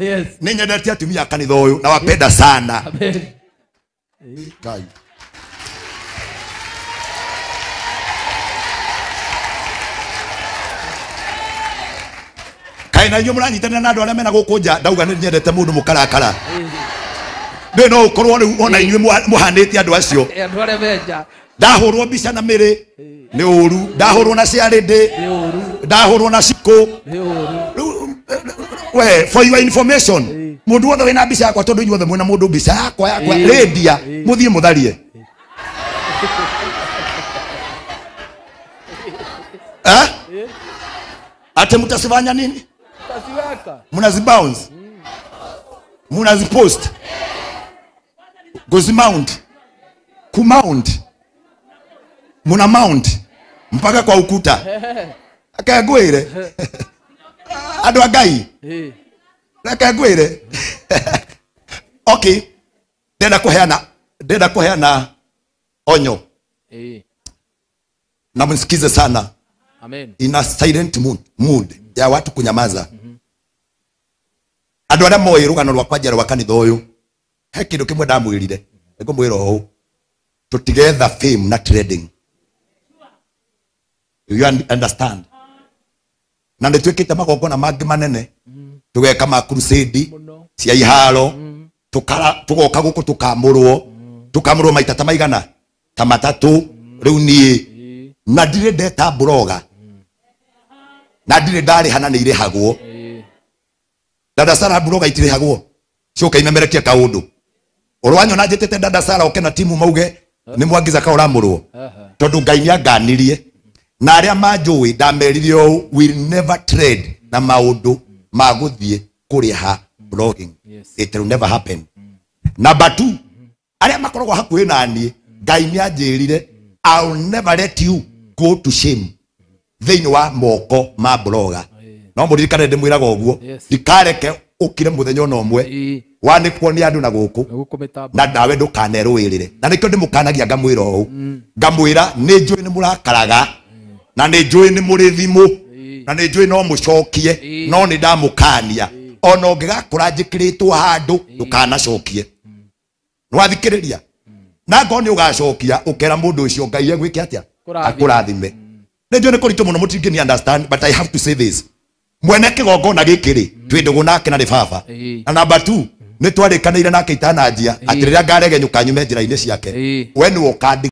Yes. Ninyendete atumia kanitha uyu na wapenda sana. Amen. Ngai. Kaina nyo muranyitana na andu aria mena gukunja ndauga ni nyendete mundu mukarakara. Ndio no ukorwo ni ona inywe muhanite andu acio. Andu aria menja. Ndahurwo mbica na miri ni uru, ndahurwo na ciarindi Ni uru. ndahurwo na ciko. Ni uru. We, for your information, mundu wothe wina mbica yakwa tondu inyuothe mwina mundu mbica yakwa rendia muthie mutharie. Ate mtasifanya nini? Tasiweka. Munazibounce. Munazipost. Gozimount. Kumount. Muna mount. Mpaka kwa ukuta. Akagwire. Ado agai. Akagwire. Okay. Deda kuheana onyo. Na msikize sana. Amen. In a silent mood ya watu kunyamaza. Andu aria moyi rugano rwa kwanjara wa kanitha uyu he kindu kimwe ndamwirire ngo mwira o tutigetha fame na trading. You understand? Na nditwikite magongona mangi manene tugeka ma crusade cia iharo tugoka guku tukamurwo maita ta maigana ta matatu riu nie na ndire ndeta bloga na ndire ndari hana ni irihagwo dada Sara bloga itirihagwo coka imemerekia kaundu urwanyo na njitete dada Sara okena timu mauge ni mwangiza ka uramurwo tondu Ngai ni anganirie na aria manjui ndameririe o will never trade na maundu maguthie kuriha blogging. It will never happen. Number 2, aria makoragwo hakuhi nani Ngai ni anjirire I will never let you go to shame thiini wa moko ma bloga. No muririkane ndimwiraga uguo ndikareke ukire muthenya no mwe wanikwo ni andu na guku na ndawe ndukanerwirire na nikyo ndimukanagia ngamwira o ngamwira ni njui ni murakaraga na ni njui ni muri thimu na ni njui no mucokie no ni ndamukania ona ungigakura njikiritwo handu ndukanacokie nwathikiriria na ngoni ugacokia ukera mundu ucio Ngai egwike atia akurathime. Nejwe nikurito muno mutingini understand, but I have to say this. Mwene kigongona gikiri twindugu nake na ribaba. Na number 2 ni twarikanaire nake itanajia atiriria ngarege nyuka nyume njira-ini ciake we ni ukandi